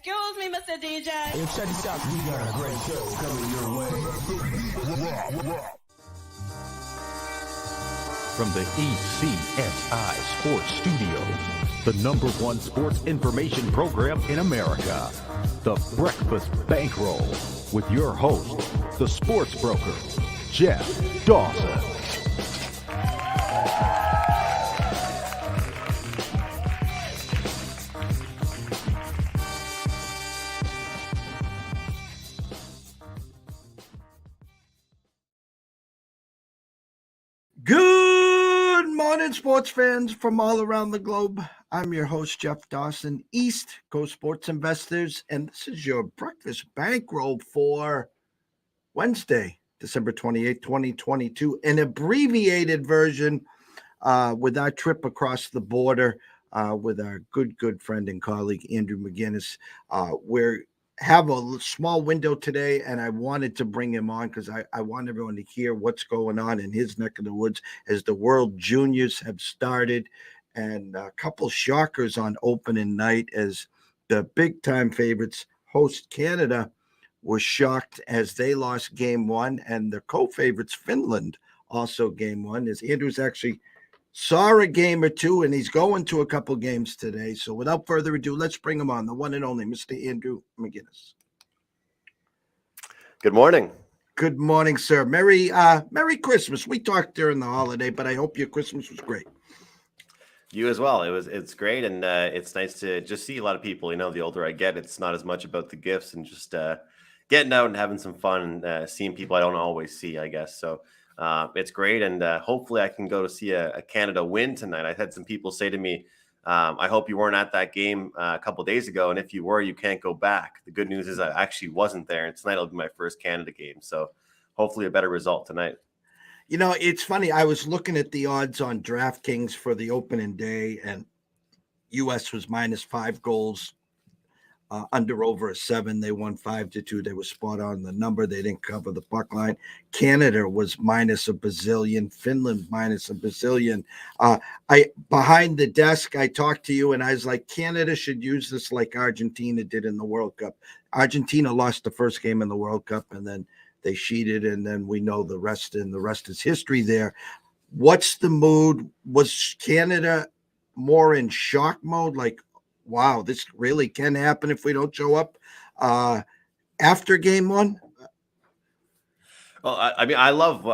Excuse me, Mr. DJ. Hey, check this out. We got a great show coming your way. From the ECSI Sports Studios, the #1 sports information program in America, the Breakfast Bankroll, with your host, the sports broker, Jeff Dawson. Good morning, sports fans from all around the globe. I'm your host, Jeff Dawson, East Coast Sports Investors, and this is your breakfast bankroll for Wednesday, December 28, 2022, an abbreviated version with our trip across the border with our good friend and colleague, Andrew McInnis. We're have a small window today, and I wanted to bring him on because I want everyone to hear what's going on in his neck of the woods as the World Juniors have started, and a couple shockers on opening night as the big-time favorites host Canada was shocked as they lost game one, and the co-favorites Finland also game one, as Andrew's actually saw a game or two, and he's going to a couple games today. So without further ado, let's bring him on, the one and only Mr. Andrew McInnis. Good morning. Good morning, sir. Merry Christmas. We talked during the holiday, but I hope your Christmas was great. You as well. It's great, and it's nice to just see a lot of people. You know, the older I get, it's not as much about the gifts and just getting out and having some fun and seeing people I don't always see, I guess. So it's great, and hopefully I can go to see a Canada win tonight. I had some people say to me, I hope you weren't at that game a couple of days ago, and if you were, you can't go back. The good news is I actually wasn't there, and tonight will be my first Canada game, so hopefully a better result tonight. You know, it's funny. I was looking at the odds on DraftKings for the opening day, and U.S. was -5 goals. Under over a 7, they won 5-2. They were spot on the number. They didn't cover the puck line. Canada was minus a bazillion. Finland minus a bazillion. I behind the desk, I talked to you, and I was like, Canada should use this like Argentina did in the World Cup. Argentina lost the first game in the World Cup, and then they cheated, and then we know the rest, and the rest is history there. What's the mood? Was Canada more in shock mode, like, wow, this really can happen if we don't show up after game one? Well, I mean, I love.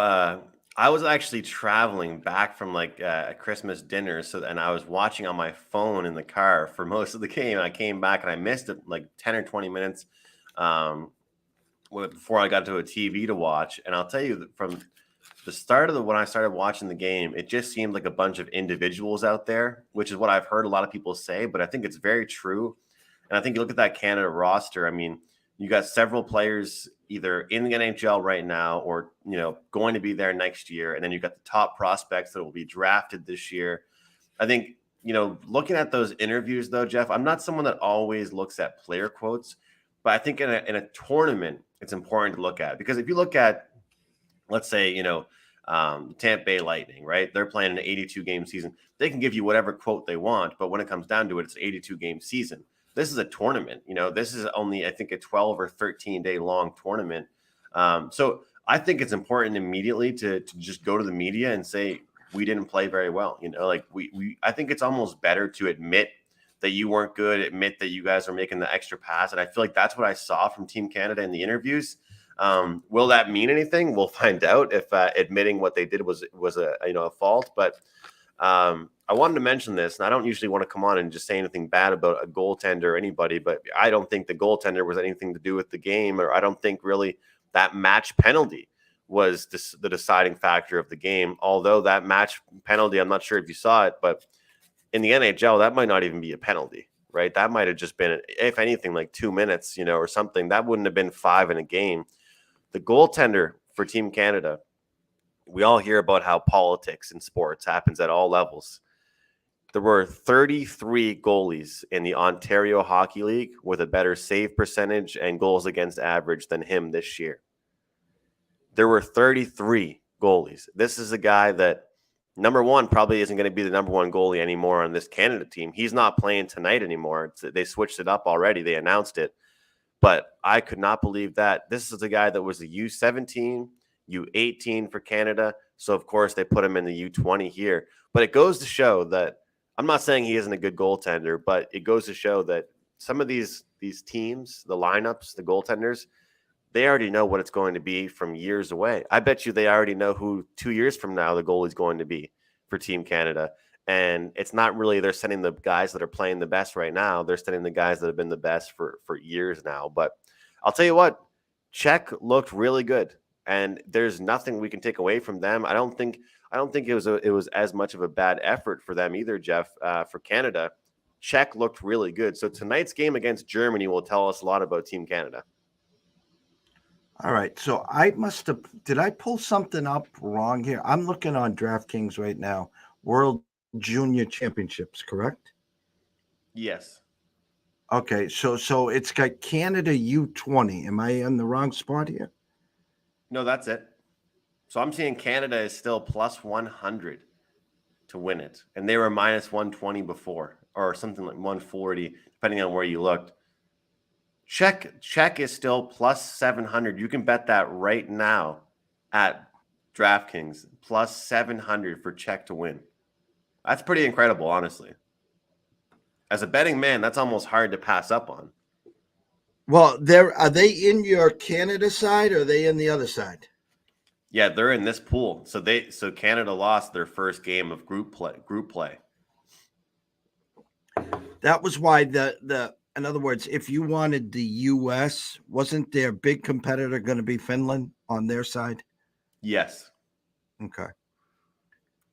I was actually traveling back from like a Christmas dinner, and I was watching on my phone in the car for most of the game. And I came back and I missed it like 10 or 20 minutes before I got to a TV to watch. And I'll tell you that from the start of when I started watching the game, it just seemed like a bunch of individuals out there, which is what I've heard a lot of people say, but I think it's very true. And I think you look at that Canada roster, I mean, you got several players either in the NHL right now or, you know, going to be there next year. And then you've got the top prospects that will be drafted this year. I think, you know, looking at those interviews though, Jeff, I'm not someone that always looks at player quotes, but I think in a tournament, it's important to look at, because if you look at, let's say, you know, Tampa Bay Lightning, right? They're playing an 82-game season. They can give you whatever quote they want, but when it comes down to it, it's an 82-game season. This is a tournament. You know, this is only, I think, a 12 or 13-day long tournament. So I think it's important immediately to just go to the media and say, we didn't play very well. You know, like I think it's almost better to admit that you weren't good, admit that you guys are making the extra pass. And I feel like that's what I saw from Team Canada in the interviews. Will that mean anything? We'll find out if admitting what they did was a fault. But I wanted to mention this, and I don't usually want to come on and just say anything bad about a goaltender or anybody, but I don't think the goaltender was anything to do with the game, or I don't think really that match penalty was the deciding factor of the game. Although that match penalty, I'm not sure if you saw it, but in the NHL, that might not even be a penalty. Right? That might have just been, if anything, like 2 minutes, you know, or something. That wouldn't have been 5 in a game. The goaltender for Team Canada, we all hear about how politics in sports happens at all levels. There were 33 goalies in the Ontario Hockey League with a better save percentage and goals against average than him this year. There were 33 goalies. This is a guy that Number one probably isn't going to be the number one goalie anymore on this Canada team. He's not playing tonight anymore. They switched it up already. They announced it. But I could not believe that. This is a guy that was the U17, U18 for Canada. So, of course, they put him in the U20 here. But it goes to show that I'm not saying he isn't a good goaltender, but it goes to show that some of these teams, the lineups, the goaltenders, they already know what it's going to be from years away. I bet you they already know who 2 years from now the goalie's going to be for Team Canada. And it's not really they're sending the guys that are playing the best right now. They're sending the guys that have been the best for years now. But I'll tell you what, Czech looked really good. And there's nothing we can take away from them. I don't think it was as much of a bad effort for them either, Jeff, for Canada. Czech looked really good. So tonight's game against Germany will tell us a lot about Team Canada. All right. So did I pull something up wrong here? I'm looking on DraftKings right now. World Junior Championships, correct? Yes. Okay. So it's got Canada U20. Am I in the wrong spot here? No, that's it. So I'm seeing Canada is still plus 100 to win it. And they were minus 120 before, or something like 140, depending on where you looked. Czech is still plus 700. You can bet that right now at DraftKings, plus 700 for Czech to win. That's pretty incredible, honestly. As a betting man, that's almost hard to pass up on. Well, are they in your Canada side or are they in the other side? Yeah, they're in this pool. So Canada lost their first game of group play. That was why in other words, if you wanted the US, wasn't their big competitor going to be Finland on their side? Yes. Okay.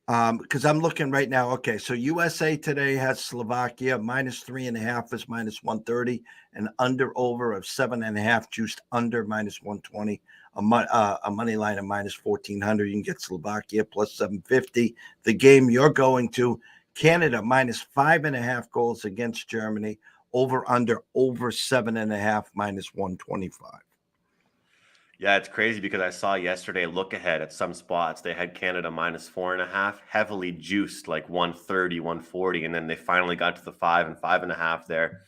Because I'm looking right now. Okay, so USA today has Slovakia minus 3.5 is minus 130, and under over of 7.5 juiced under minus 120. A money line of minus 1,400. You can get Slovakia plus 750. The game you're going to, Canada minus 5.5 goals against Germany. Over 7.5 minus 125. Yeah, it's crazy because I saw yesterday look ahead at some spots. They had Canada minus 4.5, heavily juiced like 130, 140, and then they finally got to the 5 and 5.5 there.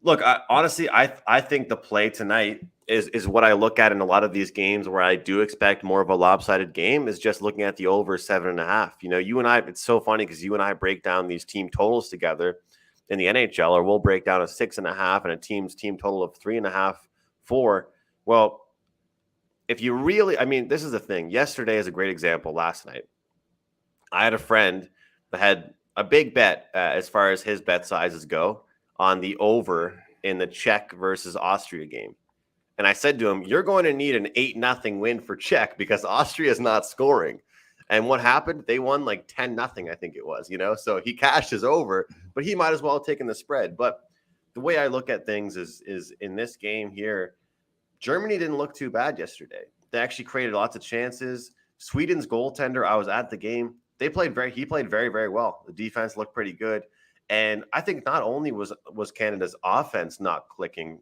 Look, honestly, I think the play tonight is what I look at in a lot of these games where I do expect more of a lopsided game is just looking at the over 7.5. You know, you and I, it's so funny because you and I break down these team totals together in the NHL, or we'll break down a 6.5 and a team total of 3.5, 4. Well, if you really, I mean, this is the thing. Yesterday is a great example. Last night, I had a friend that had a big bet as far as his bet sizes go on the over in the Czech versus Austria game. And I said to him, you're going to need an 8-0 win for Czech because Austria is not scoring. And what happened? They won like 10-0, I think it was, you know? So he cashed his over, but he might as well have taken the spread. But the way I look at things is in this game here, Germany didn't look too bad yesterday. They actually created lots of chances. Sweden's goaltender, I was at the game. He played very, very well. The defense looked pretty good. And I think not only was Canada's offense not clicking,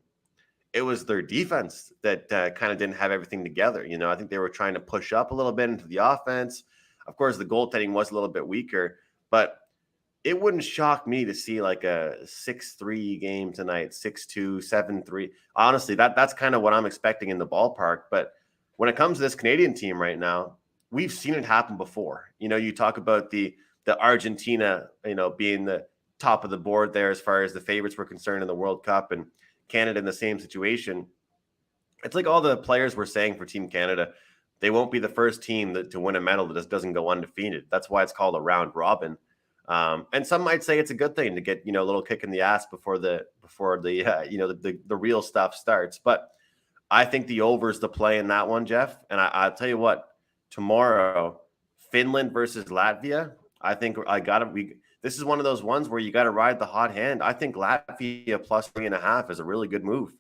it was their defense that kind of didn't have everything together. You know, I think they were trying to push up a little bit into the offense. Of course, the goaltending was a little bit weaker, but it wouldn't shock me to see like a 6-3 game tonight, 6-2, 7-3. Honestly, that's kind of what I'm expecting in the ballpark. But when it comes to this Canadian team right now, we've seen it happen before. You know, you talk about the Argentina, you know, being the top of the board there as far as the favorites were concerned in the World Cup, and Canada in the same situation. It's like all the players were saying for Team Canada, they won't be the first team to win a medal that just doesn't go undefeated. That's why it's called a round robin. And some might say it's a good thing to get, you know, a little kick in the ass before the real stuff starts. But I think the over is the play in that one, Jeff. And I'll tell you what, tomorrow, Finland versus Latvia. I think this is one of those ones where you got to ride the hot hand. I think Latvia plus 3.5 is a really good move.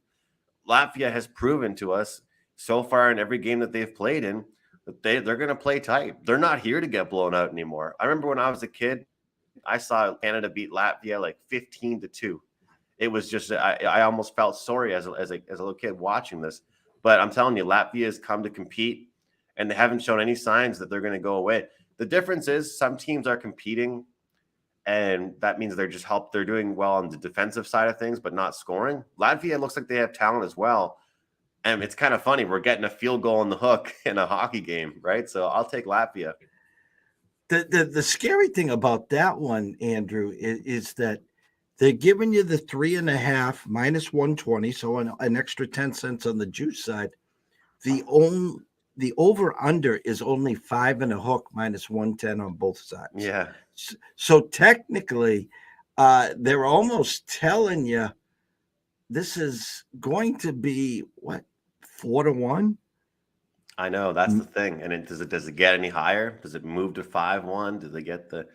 Latvia has proven to us so far in every game that they've played in that they're going to play tight. They're not here to get blown out anymore. I remember when I was a kid, I saw Canada beat Latvia like 15-2. It was just I almost felt sorry as a little kid watching this. But I'm telling you, Latvia has come to compete, and they haven't shown any signs that they're going to go away. The difference is some teams are competing, and that means they're doing well on the defensive side of things, but not scoring. Latvia looks like they have talent as well. And it's kind of funny. We're getting a field goal on the hook in a hockey game, right? So I'll take Latvia. The scary thing about that one, Andrew, is that they're giving you the 3.5 minus 120, so an extra 10 cents on the juice side. The over under is only 5 and a hook minus 110 on both sides. Yeah. So technically, they're almost telling you this is going to be 4-1. I know, that's the thing. And does it get any higher? Does it move to 5-1? Do they get the?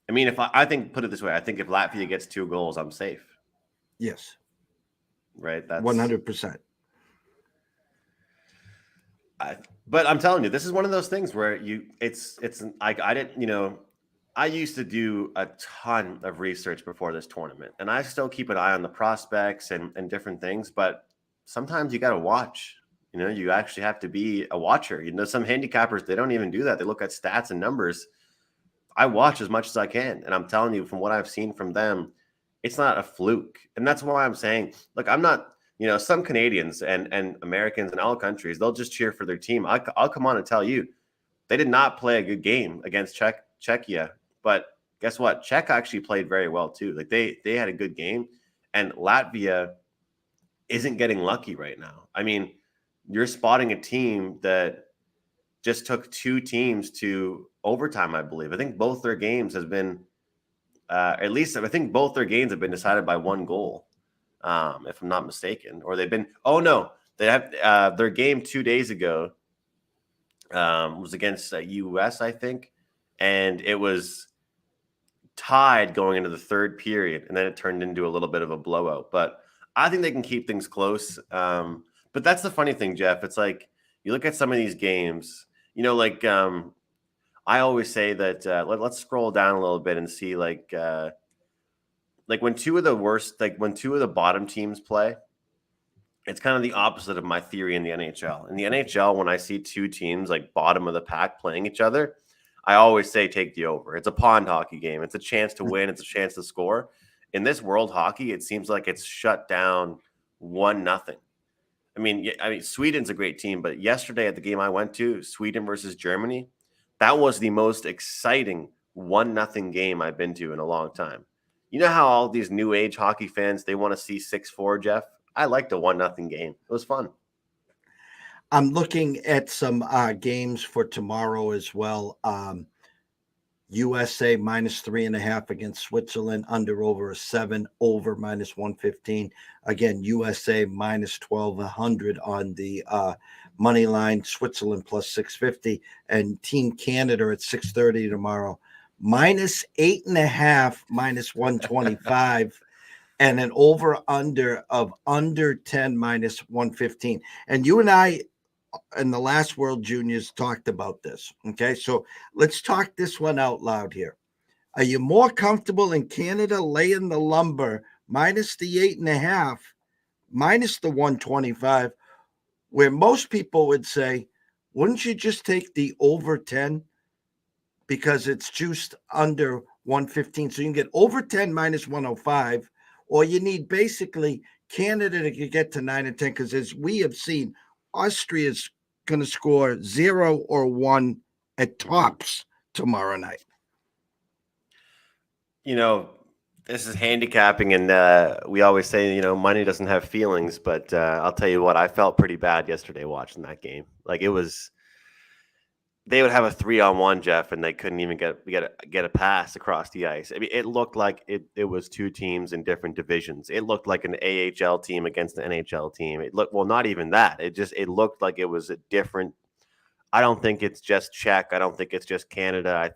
I mean, I think, put it this way, I think if Latvia gets 2 goals, I'm safe. Yes. Right. That's 100%. But I'm telling you, this is one of those things where I didn't, I used to do a ton of research before this tournament, and I still keep an eye on the prospects and different things, but sometimes you got to watch. You actually have to be a watcher. Some handicappers, they don't even do that. They look at stats and numbers. I watch as much as I can, and I'm telling you, from what I've seen from them, it's not a fluke. And that's why I'm saying, look, I'm not, some Canadians and Americans in all countries, they'll just cheer for their team. I'll come on and tell you, they did not play a good game against Czechia. But guess what? Czech actually played very well too. Like they had a good game, and Latvia isn't getting lucky right now. I mean, you're spotting a team that just took 2 teams to overtime, I believe. I think both their games has been both their games have been decided by 1 goal, if I'm not mistaken. Or they've been they have their game 2 days ago was against US, I think, and it was tied going into the 3rd period, and then it turned into a little bit of a blowout. But I think they can keep things close. But that's the funny thing, Jeff. It's like you look at some of these games, I always say that let's scroll down a little bit and see like when 2 of the bottom teams play, it's kind of the opposite of my theory in the NHL. In the NHL, when I see 2 teams like bottom of the pack playing each other, I always say take the over. It's a pond hockey game. It's a chance to win. It's a chance to score. In this world hockey, it seems like it's shut down 1-0. I mean, Sweden's a great team, but yesterday at the game I went to, Sweden versus Germany, that was the most exciting 1-0 game I've been to in a long time. You know how all these new age hockey fans, they want to see 6-4, Jeff? I liked a 1-0 game. It was fun. I'm looking at some games for tomorrow as well. USA minus 3.5 against Switzerland, under over a 7, over minus 115. Again, USA minus 1,200 on the money line, Switzerland plus 650, and Team Canada at 6:30 tomorrow, minus 8.5, minus 125. And an over under of under 10 minus 115. And you and I in the last World Juniors talked about this. Okay, so let's talk this one out loud here. Are you more comfortable in Canada laying the lumber minus the 8.5, minus the 125, where most people would say, wouldn't you just take the over 10 because it's juiced under 115? So you can get over 10 minus 105, or you need basically Canada to get to 9 and 10, because as we have seen, Austria's going to score 0 or 1 at tops tomorrow night. This is handicapping, and we always say, money doesn't have feelings, but I'll tell you what, I felt pretty bad yesterday watching that game. Like they would have a 3-on-1, Jeff, and they couldn't even get a pass across the ice. I mean, it looked like it was 2 teams in different divisions. It looked like an AHL team against an NHL team. Not even that. It looked like it was a different. I don't think it's just Czech. I don't think it's just Canada.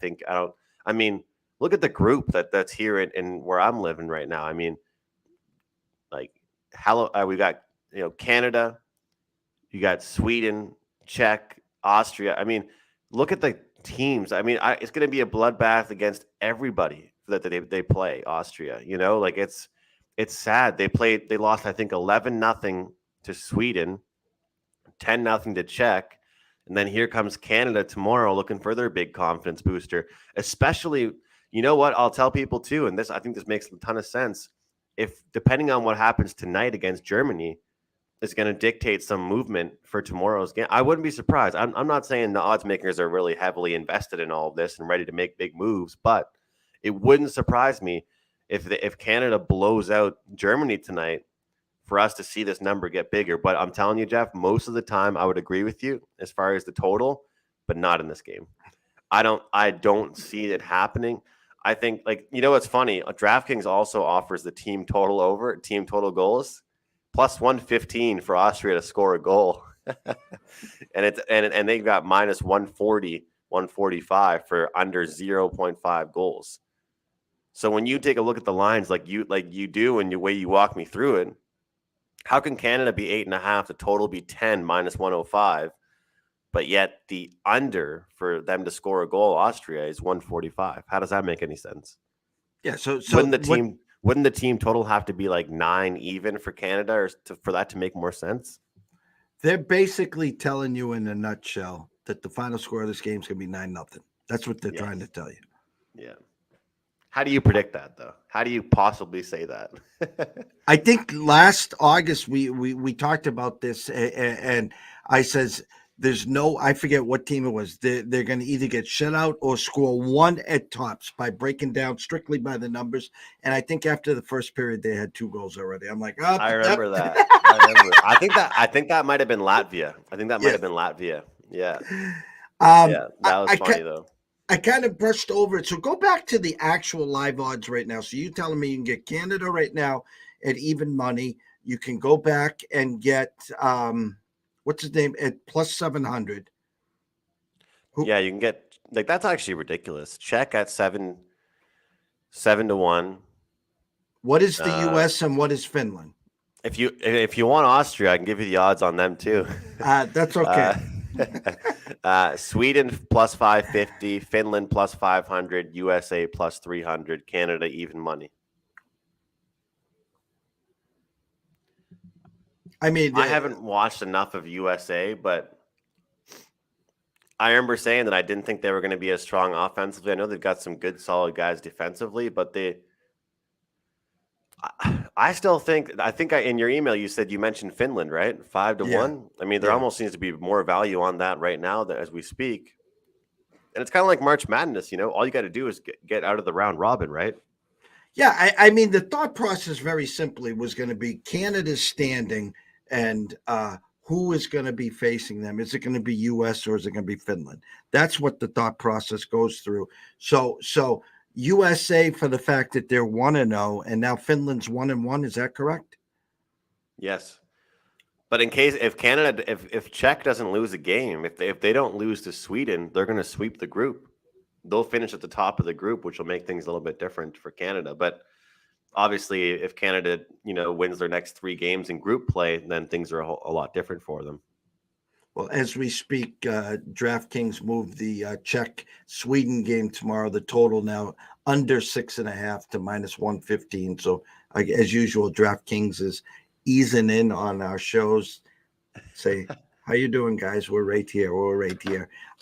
I mean, look at the group that's here in where I'm living right now. I mean, we got Canada, you got Sweden, Czech, Austria. I mean, look at the teams. I mean, it's going to be a bloodbath against everybody that they play. Austria, it's sad. They lost, I think, 11-0 to Sweden, 10-0 to Czech, And then here comes Canada tomorrow looking for their big confidence booster, especially, you know what, I'll tell people too, and I think this makes a ton of sense. If depending on what happens tonight against Germany is going to dictate some movement for tomorrow's game, I wouldn't be surprised. I'm not saying the odds makers are really heavily invested in all of this and ready to make big moves, but it wouldn't surprise me if Canada blows out Germany tonight for us to see this number get bigger. But I'm telling you, Jeff, most of the time I would agree with you as far as the total, but not in this game. I don't see it happening. I think, like, you know what's funny? DraftKings also offers the team total goals, plus 115 for Austria to score a goal. and they've got minus 140, 145 for under 0.5 goals. So when you take a look at the lines like you do and the way you walk me through it, how can Canada be 8.5, the total be 10 minus 105, but yet the under for them to score a goal, Austria, is 145? How does that make any sense? Yeah. So wouldn't the team total have to be like 9 even for Canada for that to make more sense? They're basically telling you in a nutshell that the final score of this game is going to be 9-0. That's what they're trying to tell you. Yeah. How do you predict that, though? How do you possibly say that? I think last August we talked about this, and I says I forget what team it was. They're going to either get shut out or score one at tops by breaking down strictly by the numbers. And I think after the first period they had 2 goals already. I'm like, oh, I remember that. I think that might have been Latvia. Yeah. That was funny though. I kind of brushed over it. So go back to the actual live odds right now. So you telling me you can get Canada right now at even money. You can go back and get what's his name at plus 700. Yeah, you can get, like, that's actually ridiculous. Czech at 7-1. What is the US and what is Finland? If you want Austria, I can give you the odds on them too. That's okay. Sweden plus 550, Finland plus 500, USA plus 300, Canada even money. I mean, I haven't watched enough of USA, but I remember saying that I didn't think they were going to be as strong offensively. I know they've got some good, solid guys defensively, but I still think, in your email you said you mentioned Finland, right? 5-1. I mean, there almost seems to be more value on that right now as we speak. And it's kind of like March Madness, all you got to do is get out of the round robin, right? Yeah, I mean, the thought process very simply was going to be Canada's standing and who is going to be facing them. Is it going to be US or is it going to be Finland? That's what the thought process goes through. So USA for the fact that they're 1-0 and now Finland's 1-1. Is that correct? Yes. But in case if Czech doesn't lose a game, if they don't lose to Sweden, they're going to sweep the group. They'll finish at the top of the group, which will make things a little bit different for Canada. But obviously, if Canada, wins their next 3 games in group play, then things are a lot different for them. Well, as we speak, DraftKings moved the Czech-Sweden game tomorrow. The total now under 6.5 to minus 115. So, as usual, DraftKings is easing in on our shows. Say, how you doing, guys? We're right here.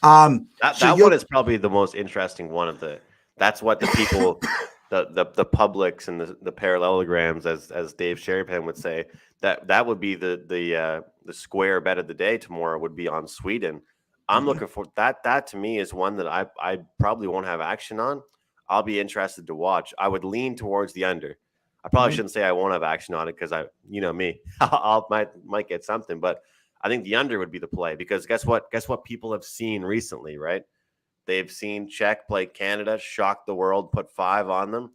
That one is probably the most interesting one of the. That's what the people, the publics and the parallelograms, as Dave Sheridan would say, that would be the square bet of the day tomorrow would be on Sweden. I'm looking for that. That to me is one that I probably won't have action on. I'll be interested to watch. I would lean towards the under. I probably shouldn't say I won't have action on it because me, I might get something, but I think the under would be the play because guess what? Guess what people have seen recently, right? They've seen Czech play Canada, shock the world, put 5 on them,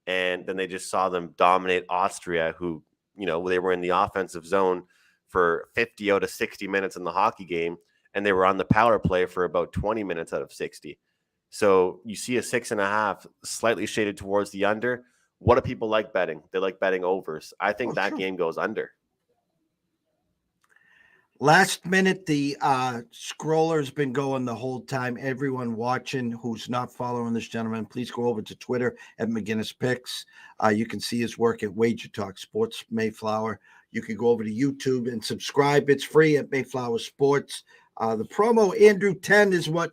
and then they just saw them dominate Austria, who, they were in the offensive zone for 50 out of 60 minutes in the hockey game, and they were on the power play for about 20 minutes out of 60. So you see a 6.5 slightly shaded towards the under. What do people like betting? They like betting overs. I think game goes under. Last minute, the scroller's been going the whole time. Everyone watching who's not following this gentleman, please go over to Twitter at McInnis Picks. You can see his work at Wager Talk Sports Mayflower. You can go over to YouTube and subscribe. It's free at Mayflower Sports. The promo Andrew 10 is what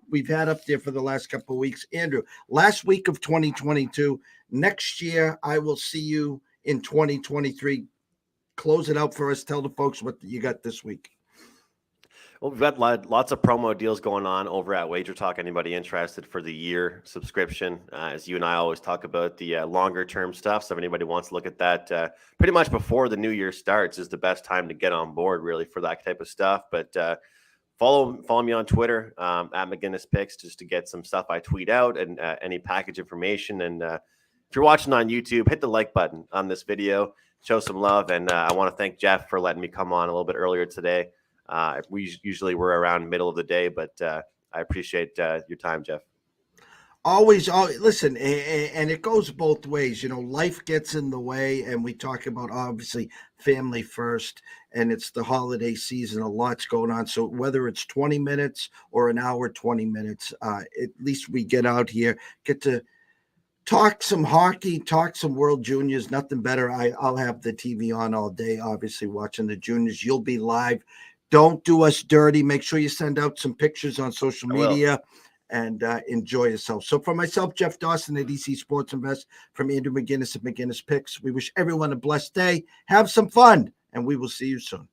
we've had up there for the last couple of weeks. Andrew, last week of 2022. Next year, I will see you in 2023. Close it out for us. Tell the folks what you got this week. Well, we've got lots of promo deals going on over at Wager Talk. Anybody interested for the year subscription? As you and I always talk about the longer term stuff. So if anybody wants to look at that, pretty much before the new year starts is the best time to get on board really for that type of stuff. But follow me on Twitter at McInnis Picks just to get some stuff I tweet out and any package information. And if you're watching on YouTube, hit the like button on this video, show some love. And I want to thank Jeff for letting me come on a little bit earlier today. We usually we're around middle of the day, but I appreciate your time, Jeff. Always, listen, and it goes both ways. You know, life gets in the way, and we talk about obviously family first, and it's the holiday season. A lot's going on. So whether it's 20 minutes or an hour, 20 minutes, at least we get out here, get to talk some hockey, talk some World Juniors. Nothing better. I'll have the TV on all day, obviously watching the juniors. You'll be live. Don't do us dirty. Make sure you send out some pictures on social media and enjoy yourself. So for myself, Jeff Dawson at EC Sports Invest, from Andrew McInnis at McInnis Picks, we wish everyone a blessed day. Have some fun, and we will see you soon.